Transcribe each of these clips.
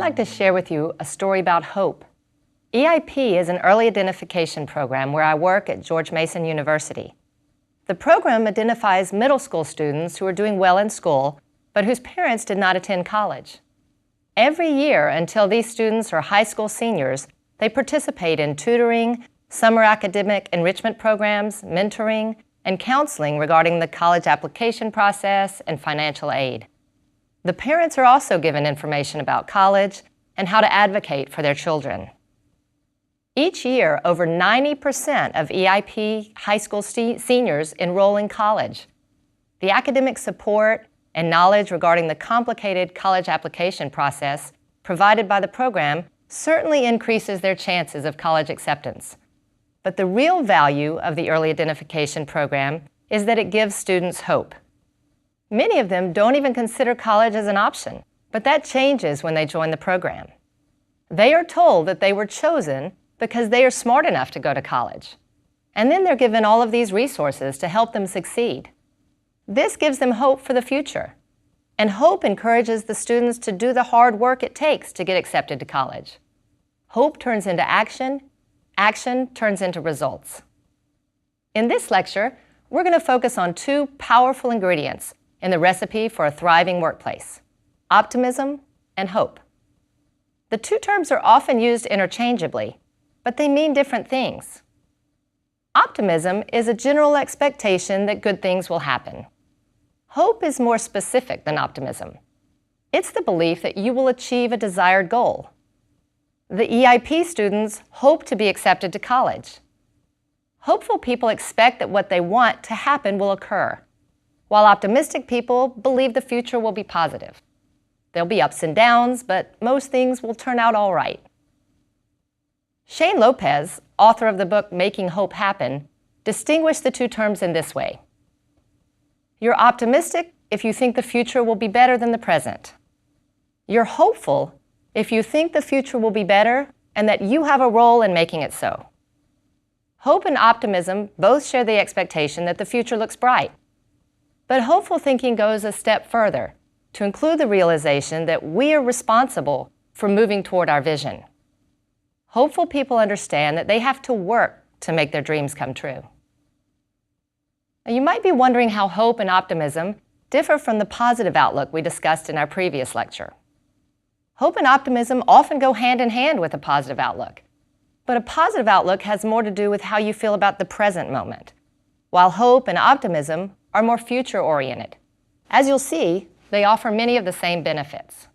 like to share with you a story about hope. EIP is an early identification program where I work at George Mason University. The program identifies middle school students who are doing well in school, but whose parents did not attend college. Every year until these students are high school seniors, they participate in tutoring, summer academic enrichment programs, mentoring, and counseling regarding the college application process and financial aid. The parents are also given information about college and how to advocate for their children. Each year, over 90% of EIP high school seniors enroll in college. The academic support and knowledge regarding the complicated college application process provided by the program certainly increases their chances of college acceptance. But the real value of the early identification program is that it gives students hope. Many of them don't even consider college as an option, but that changes when they join the program. They are told that they were chosen because they are smart enough to go to college. And then they're given all of these resources to help them succeed. This gives them hope for the future. And hope encourages the students to do the hard work it takes to get accepted to college. Hope turns into action. Action turns into results. In this lecture, we're going to focus on two powerful ingredients in the recipe for a thriving workplace: optimism and hope. The two terms are often used interchangeably, but they mean different things. Optimism is a general expectation that good things will happen. Hope is more specific than optimism. It's the belief that you will achieve a desired goal. The EIP students hope to be accepted to college. Hopeful people expect that what they want to happen will occur, while optimistic people believe the future will be positive. There'll be ups and downs, but most things will turn out all right. Shane Lopez, author of the book Making Hope Happen, distinguished the two terms in this way. You're optimistic if you think the future will be better than the present. You're hopeful if you think the future will be better and that you have a role in making it so. Hope and optimism both share the expectation that the future looks bright. But hopeful thinking goes a step further to include the realization that we are responsible for moving toward our vision. Hopeful people understand that they have to work to make their dreams come true. Now, you might be wondering how hope and optimism differ from the positive outlook we discussed in our previous lecture. Hope and optimism often go hand in hand with a positive outlook, but a positive outlook has more to do with how you feel about the present moment, while hope and optimism are more future-oriented. As you'll see, they offer many of the same benefits.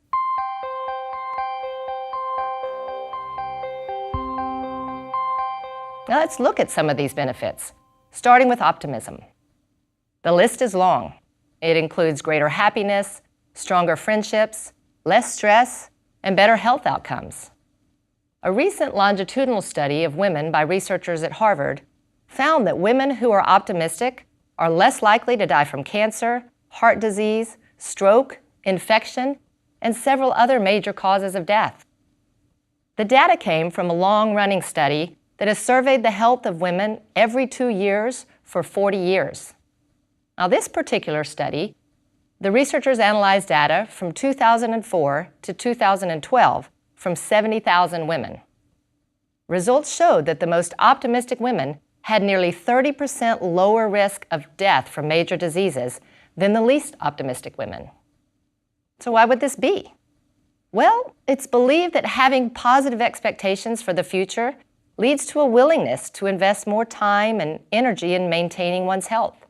Now let's look at some of these benefits, starting with optimism. The list is long. It includes greater happiness, stronger friendships, less stress, and better health outcomes. A recent longitudinal study of women by researchers at Harvard found that women who are optimistic are less likely to die from cancer, heart disease, stroke, infection, and several other major causes of death. The data came from a long-running study that has surveyed the health of women every 2 years for 40 years. Now, this particular study, the researchers analyzed data from 2004 to 2012 from 70,000 women. Results showed that the most optimistic women had nearly 30% lower risk of death from major diseases than the least optimistic women. So why would this be? Well, it's believed that having positive expectations for the future leads to a willingness to invest more time and energy in maintaining one's health.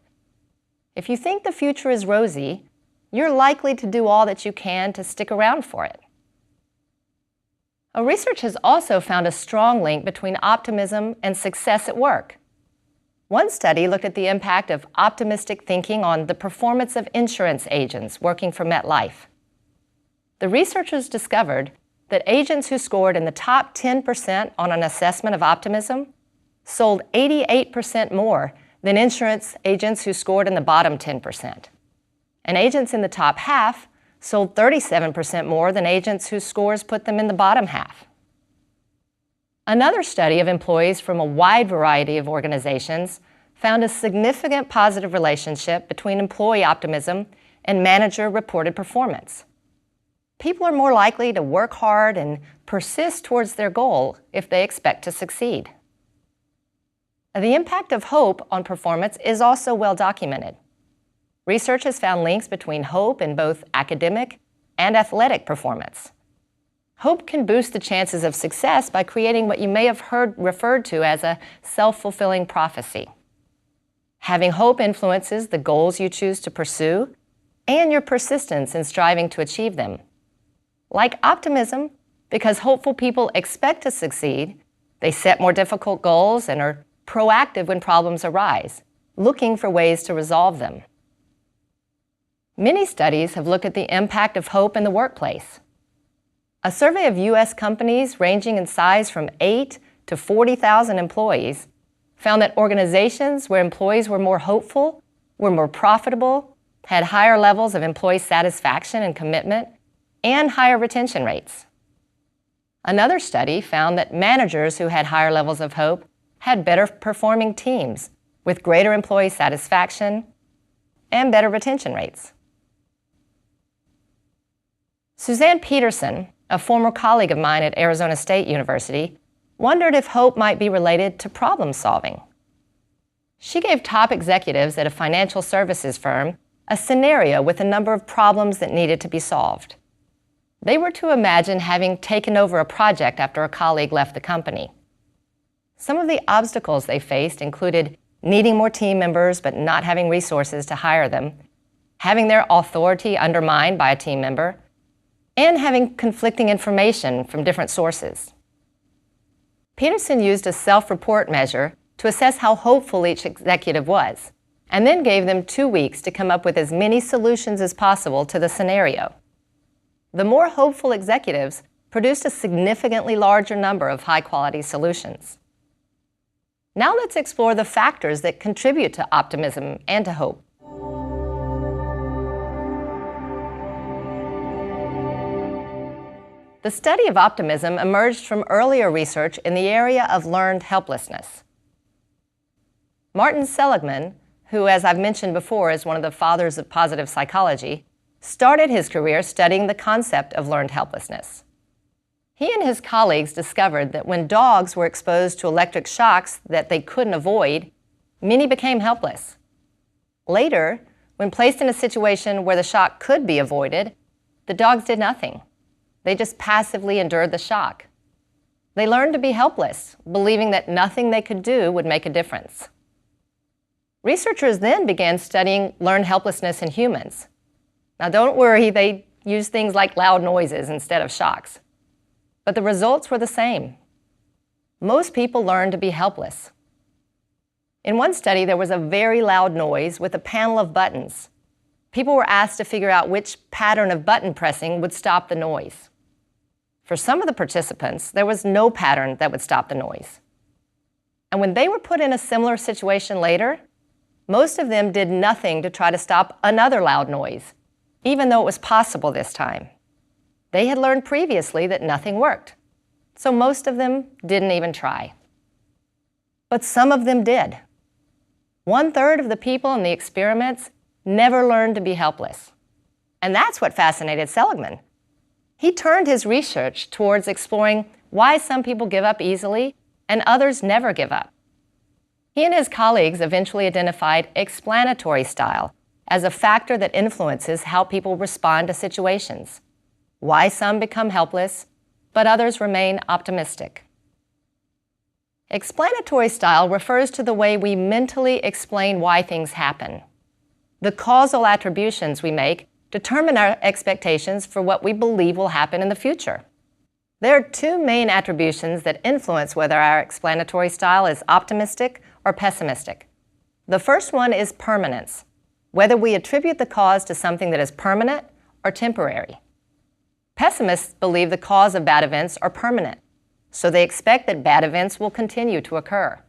If you think the future is rosy, you're likely to do all that you can to stick around for it. Research has also found a strong link between optimism and success at work. One study looked at the impact of optimistic thinking on the performance of insurance agents working for MetLife. The researchers discovered that agents who scored in the top 10% on an assessment of optimism sold 88% more than insurance agents who scored in the bottom 10%. And agents in the top half sold 37% more than agents whose scores put them in the bottom half. Another study of employees from a wide variety of organizations found a significant positive relationship between employee optimism and manager-reported performance. People are more likely to work hard and persist towards their goal if they expect to succeed. The impact of hope on performance is also well documented. Research has found links between hope in both academic and athletic performance. Hope can boost the chances of success by creating what you may have heard referred to as a self-fulfilling prophecy. Having hope influences the goals you choose to pursue and your persistence in striving to achieve them. Like optimism, because hopeful people expect to succeed, they set more difficult goals and are proactive when problems arise, looking for ways to resolve them. Many studies have looked at the impact of hope in the workplace. A survey of U.S. companies ranging in size from 8 to 40,000 employees found that organizations where employees were more hopeful, were more profitable, had higher levels of employee satisfaction and commitment, and higher retention rates. Another study found that managers who had higher levels of hope had better performing teams with greater employee satisfaction and better retention rates. Suzanne Peterson, a former colleague of mine at Arizona State University, wondered if hope might be related to problem solving. She gave top executives at a financial services firm a scenario with a number of problems that needed to be solved. They were to imagine having taken over a project after a colleague left the company. Some of the obstacles they faced included needing more team members but not having resources to hire them, having their authority undermined by a team member, and having conflicting information from different sources. Peterson used a self-report measure to assess how hopeful each executive was, and then gave them 2 weeks to come up with as many solutions as possible to the scenario. The more hopeful executives produced a significantly larger number of high-quality solutions. Now let's explore the factors that contribute to optimism and to hope. The study of optimism emerged from earlier research in the area of learned helplessness. Martin Seligman, who, as I've mentioned before, is one of the fathers of positive psychology, started his career studying the concept of learned helplessness. He and his colleagues discovered that when dogs were exposed to electric shocks that they couldn't avoid, many became helpless. Later, when placed in a situation where the shock could be avoided, the dogs did nothing. They just passively endured the shock. They learned to be helpless, believing that nothing they could do would make a difference. Researchers then began studying learned helplessness in humans. Now don't worry, they used things like loud noises instead of shocks. But the results were the same. Most people learned to be helpless. In one study, there was a very loud noise with a panel of buttons. People were asked to figure out which pattern of button pressing would stop the noise. For some of the participants, there was no pattern that would stop the noise. And when they were put in a similar situation later, most of them did nothing to try to stop another loud noise, even though it was possible this time. They had learned previously that nothing worked, so most of them didn't even try. But some of them did. 1/3 of the people in the experiments never learned to be helpless. And that's what fascinated Seligman. He turned his research towards exploring why some people give up easily and others never give up. He and his colleagues eventually identified explanatory style as a factor that influences how people respond to situations, why some become helpless, but others remain optimistic. Explanatory style refers to the way we mentally explain why things happen. The causal attributions we make determine our expectations for what we believe will happen in the future. There are two main attributions that influence whether our explanatory style is optimistic or pessimistic. The first one is permanence, whether we attribute the cause to something that is permanent or temporary. Pessimists believe the cause of bad events are permanent, so they expect that bad events will continue to occur.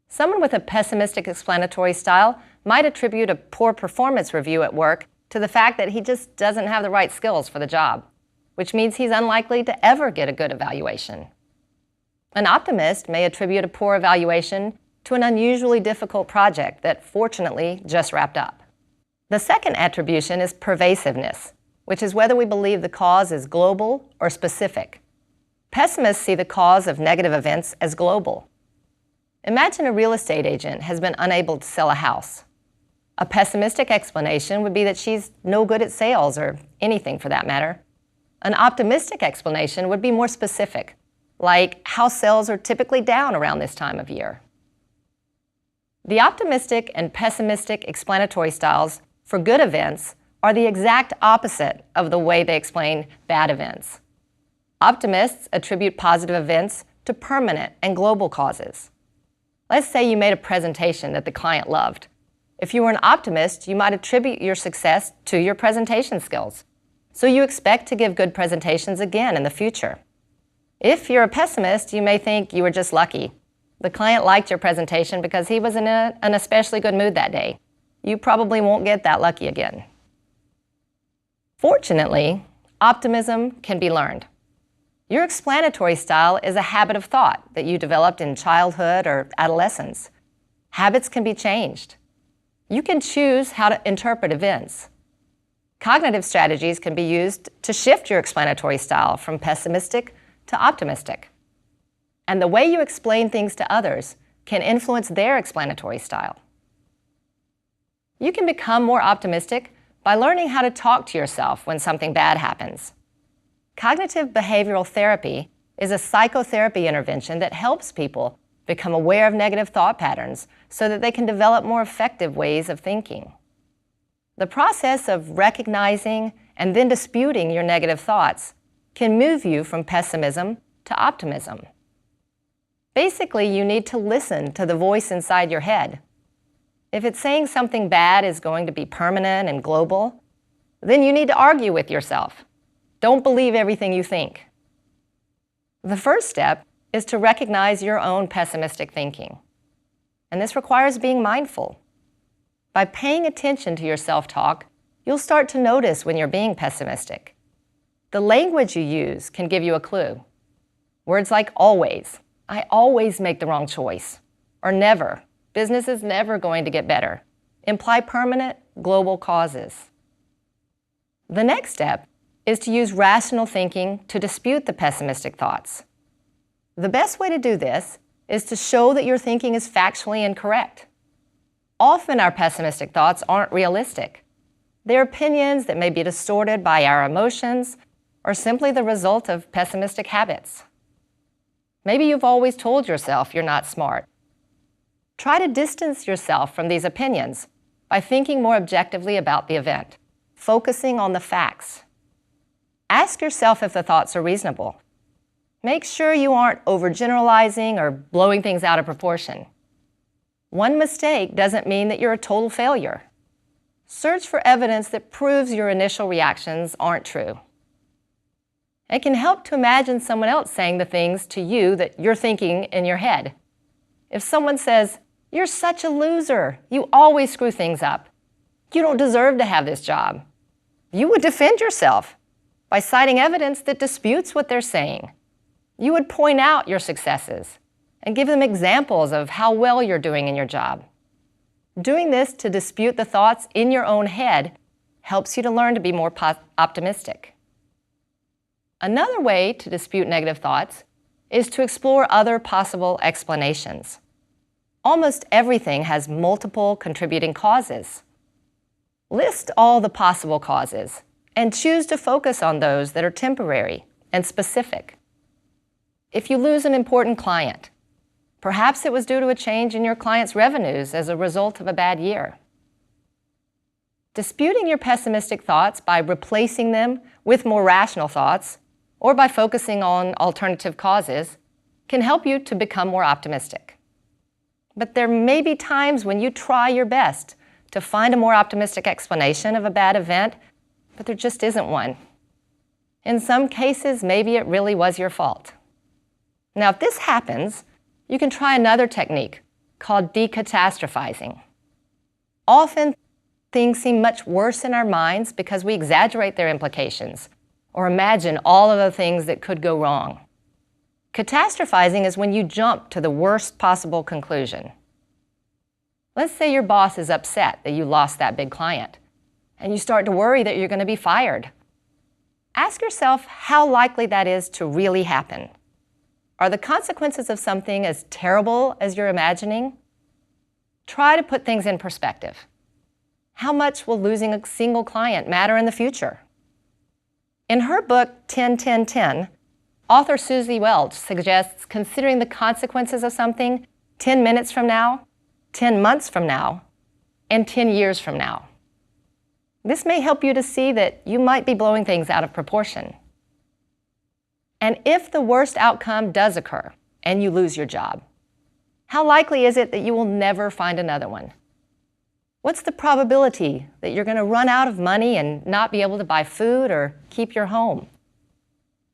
Someone with a pessimistic explanatory style might attribute a poor performance review at work to the fact that he just doesn't have the right skills for the job, which means he's unlikely to ever get a good evaluation. An optimist may attribute a poor evaluation to an unusually difficult project that fortunately just wrapped up. The second attribution is pervasiveness, which is whether we believe the cause is global or specific. Pessimists see the cause of negative events as global. Imagine a real estate agent has been unable to sell a house. A pessimistic explanation would be that she's no good at sales, or anything for that matter. An optimistic explanation would be more specific, like house sales are typically down around this time of year. The optimistic and pessimistic explanatory styles for good events are the exact opposite of the way they explain bad events. Optimists attribute positive events to permanent and global causes. Let's say you made a presentation that the client loved. If you were an optimist, you might attribute your success to your presentation skills, so you expect to give good presentations again in the future. If you're a pessimist, you may think you were just lucky. The client liked your presentation because he was in an especially good mood that day. You probably won't get that lucky again. Fortunately, optimism can be learned. Your explanatory style is a habit of thought that you developed in childhood or adolescence. Habits can be changed. You can choose how to interpret events. Cognitive strategies can be used to shift your explanatory style from pessimistic to optimistic. And the way you explain things to others can influence their explanatory style. You can become more optimistic by learning how to talk to yourself when something bad happens. Cognitive behavioral therapy is a psychotherapy intervention that helps people become aware of negative thought patterns so that they can develop more effective ways of thinking. The process of recognizing and then disputing your negative thoughts can move you from pessimism to optimism. Basically, you need to listen to the voice inside your head. If it's saying something bad is going to be permanent and global, then you need to argue with yourself. Don't believe everything you think. The first step is to recognize your own pessimistic thinking. And this requires being mindful. By paying attention to your self-talk, you'll start to notice when you're being pessimistic. The language you use can give you a clue. Words like always, I always make the wrong choice, or never, business is never going to get better, imply permanent global causes. The next step is to use rational thinking to dispute the pessimistic thoughts. The best way to do this is to show that your thinking is factually incorrect. Often our pessimistic thoughts aren't realistic. They're opinions that may be distorted by our emotions or simply the result of pessimistic habits. Maybe you've always told yourself you're not smart. Try to distance yourself from these opinions by thinking more objectively about the event, focusing on the facts. Ask yourself if the thoughts are reasonable. Make sure you aren't overgeneralizing or blowing things out of proportion. One mistake doesn't mean that you're a total failure. Search for evidence that proves your initial reactions aren't true. It can help to imagine someone else saying the things to you that you're thinking in your head. If someone says, "You're such a loser, you always screw things up. You don't deserve to have this job," you would defend yourself by citing evidence that disputes what they're saying. You would point out your successes and give them examples of how well you're doing in your job. Doing this to dispute the thoughts in your own head helps you to learn to be more optimistic. Another way to dispute negative thoughts is to explore other possible explanations. Almost everything has multiple contributing causes. List all the possible causes and choose to focus on those that are temporary and specific. If you lose an important client, perhaps it was due to a change in your client's revenues as a result of a bad year. Disputing your pessimistic thoughts by replacing them with more rational thoughts or by focusing on alternative causes can help you to become more optimistic. But there may be times when you try your best to find a more optimistic explanation of a bad event, but there just isn't one. In some cases, maybe it really was your fault. Now, if this happens, you can try another technique called decatastrophizing. Often, things seem much worse in our minds because we exaggerate their implications or imagine all of the things that could go wrong. Catastrophizing is when you jump to the worst possible conclusion. Let's say your boss is upset that you lost that big client, and you start to worry that you're going to be fired Ask yourself how likely that is to really happen. Are the consequences of something as terrible as you're imagining? Try to put things in perspective. How much will losing a single client matter in the future? In her book, 10-10-10, author Susie Welch suggests considering the consequences of something 10 minutes from now, 10 months from now, and 10 years from now. This may help you to see that you might be blowing things out of proportion. And if the worst outcome does occur and you lose your job, how likely is it that you will never find another one? What's the probability that you're going to run out of money and not be able to buy food or keep your home?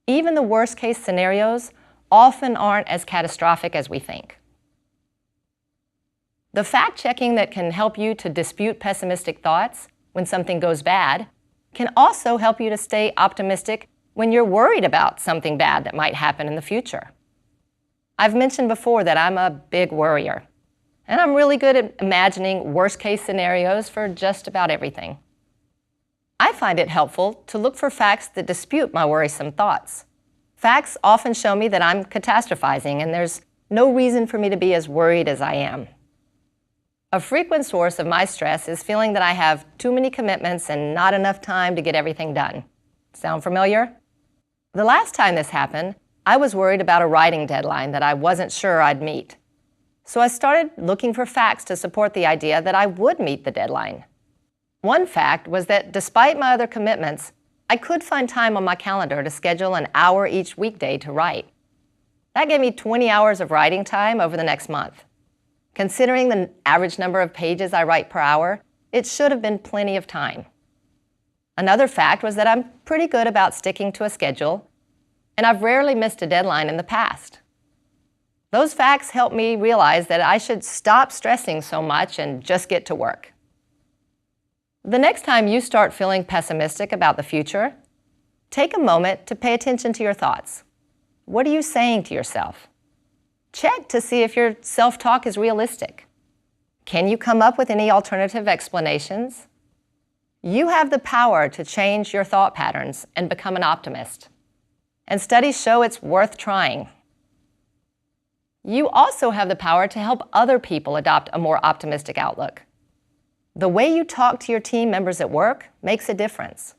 Even the worst case scenarios often aren't as catastrophic as we think. The fact-checking that can help you to dispute pessimistic thoughts when something goes bad can also help you to stay optimistic when you're worried about something bad that might happen in the future. I've mentioned before that I'm a big worrier, and I'm really good at imagining worst-case scenarios for just about everything. I find it helpful to look for facts that dispute my worrisome thoughts. Facts often show me that I'm catastrophizing, and there's no reason for me to be as worried as I am. A frequent source of my stress is feeling that I have too many commitments and not enough time to get everything done. Sound familiar? The last time this happened, I was worried about a writing deadline that I wasn't sure I'd meet. So I started looking for facts to support the idea that I would meet the deadline. One fact was that despite my other commitments, I could find time on my calendar to schedule an hour each weekday to write. That gave me 20 hours of writing time over the next month. Considering the average number of pages I write per hour, it should have been plenty of time. Another fact was that I'm pretty good about sticking to a schedule, and I've rarely missed a deadline in the past. Those facts helped me realize that I should stop stressing so much and just get to work. The next time you start feeling pessimistic about the future, take a moment to pay attention to your thoughts. What are you saying to yourself? Check to see if your self-talk is realistic. Can you come up with any alternative explanations? You have the power to change your thought patterns and become an optimist. And studies show it's worth trying. You also have the power to help other people adopt a more optimistic outlook. The way you talk to your team members at work makes a difference.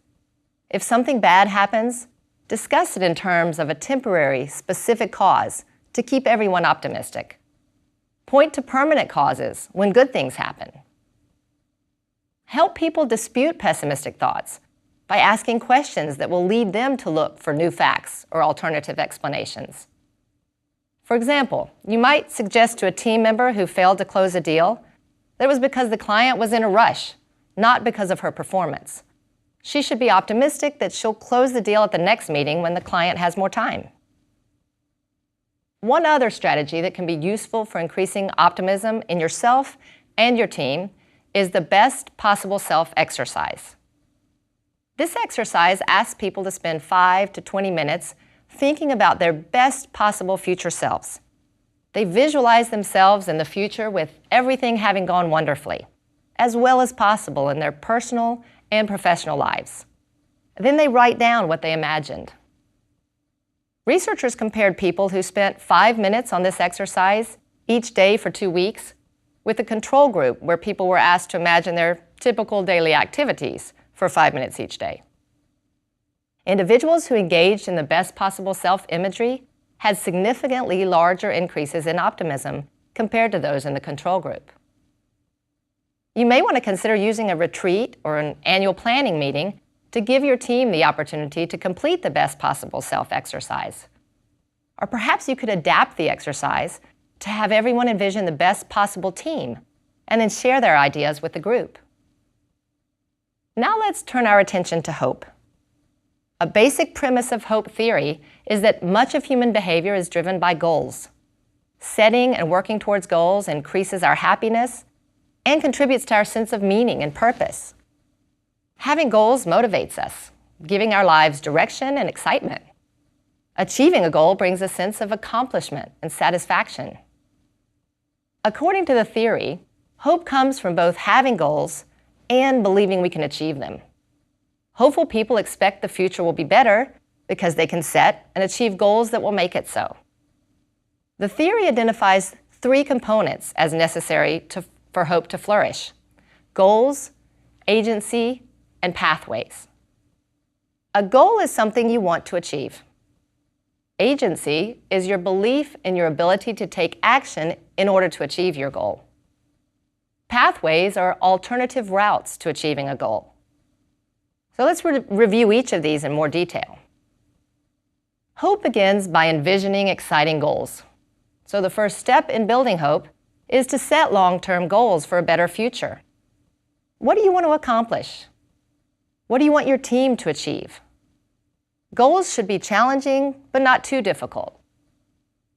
If something bad happens, discuss it in terms of a temporary, specific cause to keep everyone optimistic. Point to permanent causes when good things happen. Help people dispute pessimistic thoughts by asking questions that will lead them to look for new facts or alternative explanations. For example, you might suggest to a team member who failed to close a deal that it was because the client was in a rush, not because of her performance. She should be optimistic that she'll close the deal at the next meeting when the client has more time. One other strategy that can be useful for increasing optimism in yourself and your team is the best possible self exercise. This exercise asks people to spend 5 to 20 minutes thinking about their best possible future selves. They visualize themselves in the future with everything having gone wonderfully, as well as possible in their personal and professional lives. Then they write down what they imagined. Researchers compared people who spent 5 minutes on this exercise each day for 2 weeks with a control group where people were asked to imagine their typical daily activities for 5 minutes each day. Individuals who engaged in the best possible self-imagery had significantly larger increases in optimism compared to those in the control group. You may want to consider using a retreat or an annual planning meeting to give your team the opportunity to complete the best possible self-exercise. Or perhaps you could adapt the exercise to have everyone envision the best possible team and then share their ideas with the group. Now let's turn our attention to hope. A basic premise of hope theory is that much of human behavior is driven by goals. Setting and working towards goals increases our happiness and contributes to our sense of meaning and purpose. Having goals motivates us, giving our lives direction and excitement. Achieving a goal brings a sense of accomplishment and satisfaction. According to the theory, hope comes from both having goals and believing we can achieve them. Hopeful people expect the future will be better because they can set and achieve goals that will make it so. The theory identifies 3 components as necessary for hope to flourish: goals, agency, and pathways. A goal is something you want to achieve. Agency is your belief in your ability to take action in order to achieve your goal. Pathways are alternative routes to achieving a goal. So let's review each of these in more detail. Hope begins by envisioning exciting goals. So the first step in building hope is to set long-term goals for a better future. What do you want to accomplish? What do you want your team to achieve? Goals should be challenging, but not too difficult.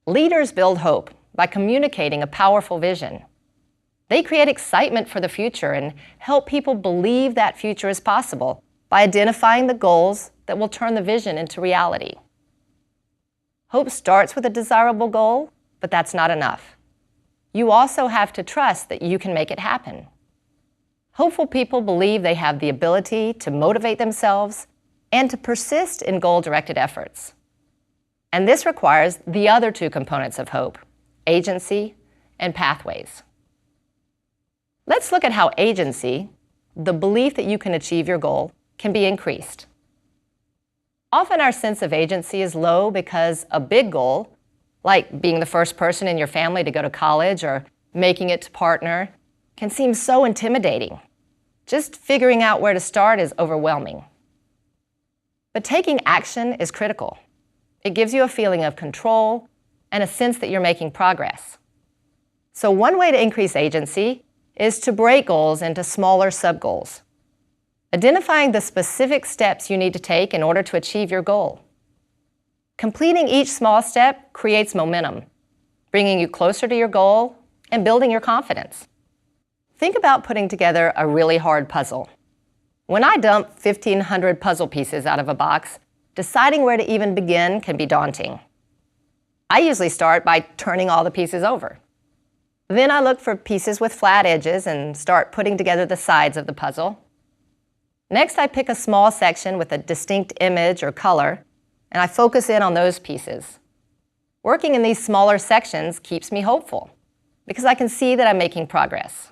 Leaders build hope by communicating a powerful vision. They create excitement for the future and help people believe that future is possible by identifying the goals that will turn the vision into reality. Hope starts with a desirable goal, but that's not enough. You also have to trust that you can make it happen. Hopeful people believe they have the ability to motivate themselves and to persist in goal-directed efforts. And this requires the other 2 components of hope: agency and pathways. Let's look at how agency, the belief that you can achieve your goal, can be increased. Often our sense of agency is low because a big goal, like being the first person in your family to go to college or making it to partner, can seem so intimidating. Just figuring out where to start is overwhelming. But taking action is critical. It gives you a feeling of control and a sense that you're making progress. So one way to increase agency is to break goals into smaller sub-goals, identifying the specific steps you need to take in order to achieve your goal. Completing each small step creates momentum, bringing you closer to your goal and building your confidence. Think about putting together a really hard puzzle. When I dump 1,500 puzzle pieces out of a box, deciding where to even begin can be daunting. I usually start by turning all the pieces over. Then I look for pieces with flat edges and start putting together the sides of the puzzle. Next, I pick a small section with a distinct image or color, and I focus in on those pieces. Working in these smaller sections keeps me hopeful because I can see that I'm making progress.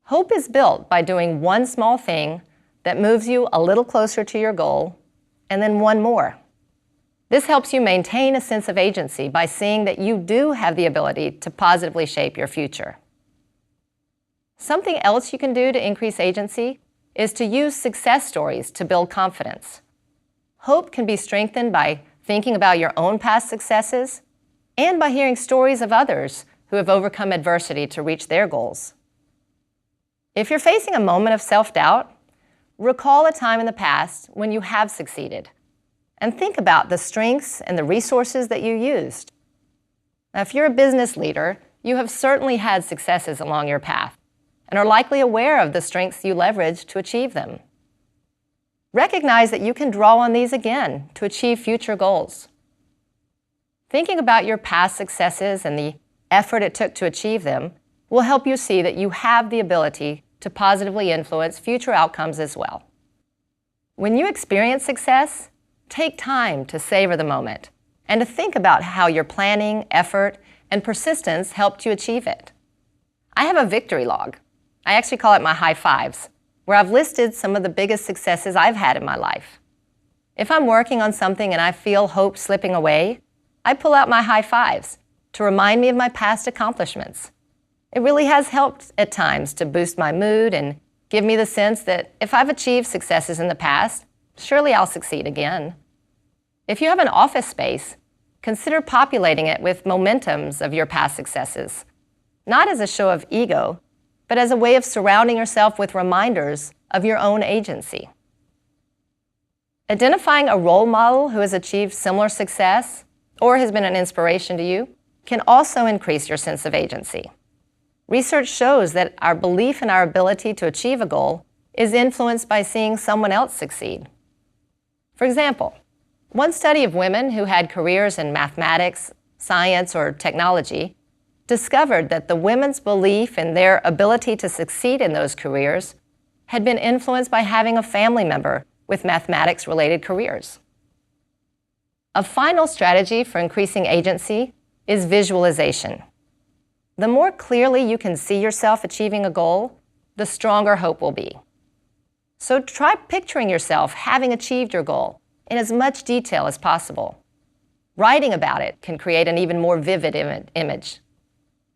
Hope is built by doing one small thing that moves you a little closer to your goal, and then one more. This helps you maintain a sense of agency by seeing that you do have the ability to positively shape your future. Something else you can do to increase agency is to use success stories to build confidence. Hope can be strengthened by thinking about your own past successes and by hearing stories of others who have overcome adversity to reach their goals. If you're facing a moment of self-doubt, recall a time in the past when you have succeeded and think about the strengths and the resources that you used. Now, if you're a business leader, you have certainly had successes along your path and are likely aware of the strengths you leveraged to achieve them. Recognize that you can draw on these again to achieve future goals. Thinking about your past successes and the effort it took to achieve them will help you see that you have the ability to positively influence future outcomes as well. When you experience success, take time to savor the moment and to think about how your planning, effort, and persistence helped you achieve it. I have a victory log. I actually call it my high fives, where I've listed some of the biggest successes I've had in my life. If I'm working on something and I feel hope slipping away, I pull out my high fives to remind me of my past accomplishments. It really has helped at times to boost my mood and give me the sense that if I've achieved successes in the past, surely I'll succeed again. If you have an office space, consider populating it with momentums of your past successes, not as a show of ego, but as a way of surrounding yourself with reminders of your own agency. Identifying a role model who has achieved similar success or has been an inspiration to you can also increase your sense of agency. Research shows that our belief in our ability to achieve a goal is influenced by seeing someone else succeed. For example, one study of women who had careers in mathematics, science, or technology discovered that the women's belief in their ability to succeed in those careers had been influenced by having a family member with mathematics-related careers. A final strategy for increasing agency is visualization. The more clearly you can see yourself achieving a goal, the stronger hope will be. So try picturing yourself having achieved your goal in as much detail as possible. Writing about it can create an even more vivid image.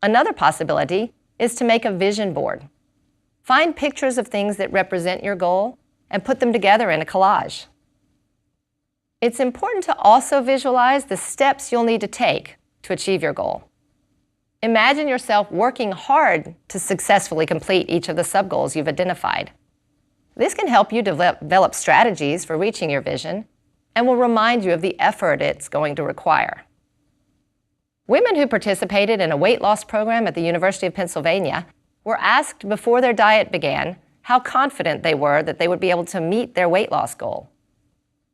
Another possibility is to make a vision board. Find pictures of things that represent your goal and put them together in a collage. It's important to also visualize the steps you'll need to take to achieve your goal. Imagine yourself working hard to successfully complete each of the sub-goals you've identified. This can help you develop strategies for reaching your vision and will remind you of the effort it's going to require. Women who participated in a weight loss program at the University of Pennsylvania were asked before their diet began how confident they were that they would be able to meet their weight loss goal.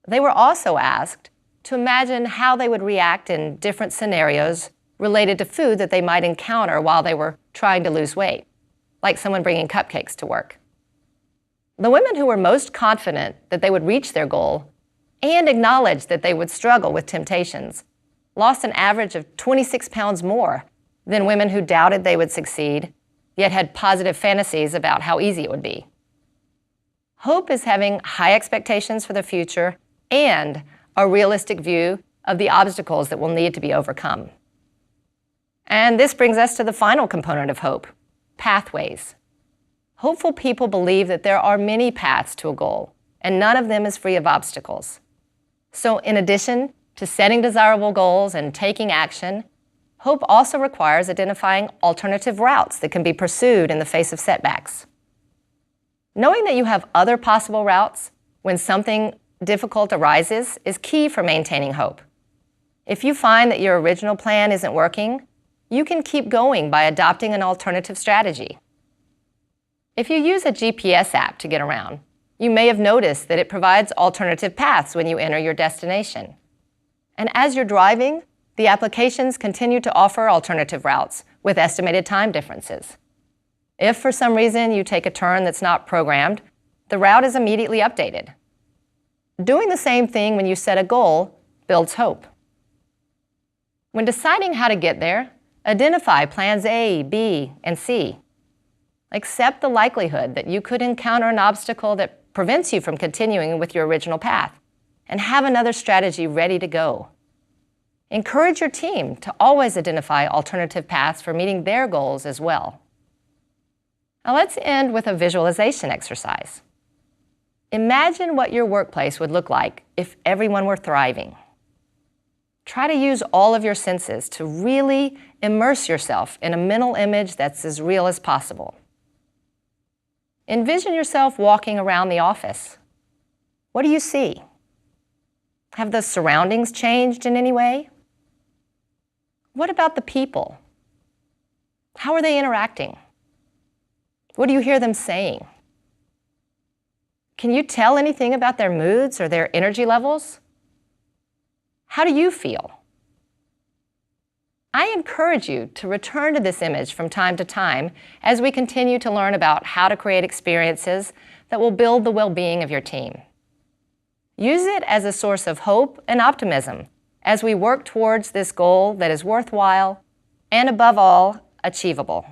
They were also asked to imagine how they would react in different scenarios related to food that they might encounter while they were trying to lose weight, like someone bringing cupcakes to work. The women who were most confident that they would reach their goal and acknowledged that they would struggle with temptations lost an average of 26 pounds more than women who doubted they would succeed, yet had positive fantasies about how easy it would be. Hope is having high expectations for the future and a realistic view of the obstacles that will need to be overcome. And this brings us to the final component of hope, pathways. Hopeful people believe that there are many paths to a goal, and none of them is free of obstacles. So in addition to setting desirable goals and taking action, hope also requires identifying alternative routes that can be pursued in the face of setbacks. Knowing that you have other possible routes when something difficult arises is key for maintaining hope. If you find that your original plan isn't working, you can keep going by adopting an alternative strategy. If you use a GPS app to get around, you may have noticed that it provides alternative paths when you enter your destination. And as you're driving, the applications continue to offer alternative routes with estimated time differences. If for some reason you take a turn that's not programmed, the route is immediately updated. Doing the same thing when you set a goal builds hope. When deciding how to get there, identify plans A, B, and C. Accept the likelihood that you could encounter an obstacle that prevents you from continuing with your original path, and have another strategy ready to go. Encourage your team to always identify alternative paths for meeting their goals as well. Now let's end with a visualization exercise. Imagine what your workplace would look like if everyone were thriving. Try to use all of your senses to really immerse yourself in a mental image that's as real as possible. Envision yourself walking around the office. What do you see? Have the surroundings changed in any way? What about the people? How are they interacting? What do you hear them saying? Can you tell anything about their moods or their energy levels? How do you feel? I encourage you to return to this image from time to time as we continue to learn about how to create experiences that will build the well-being of your team. Use it as a source of hope and optimism as we work towards this goal that is worthwhile and, above all, achievable.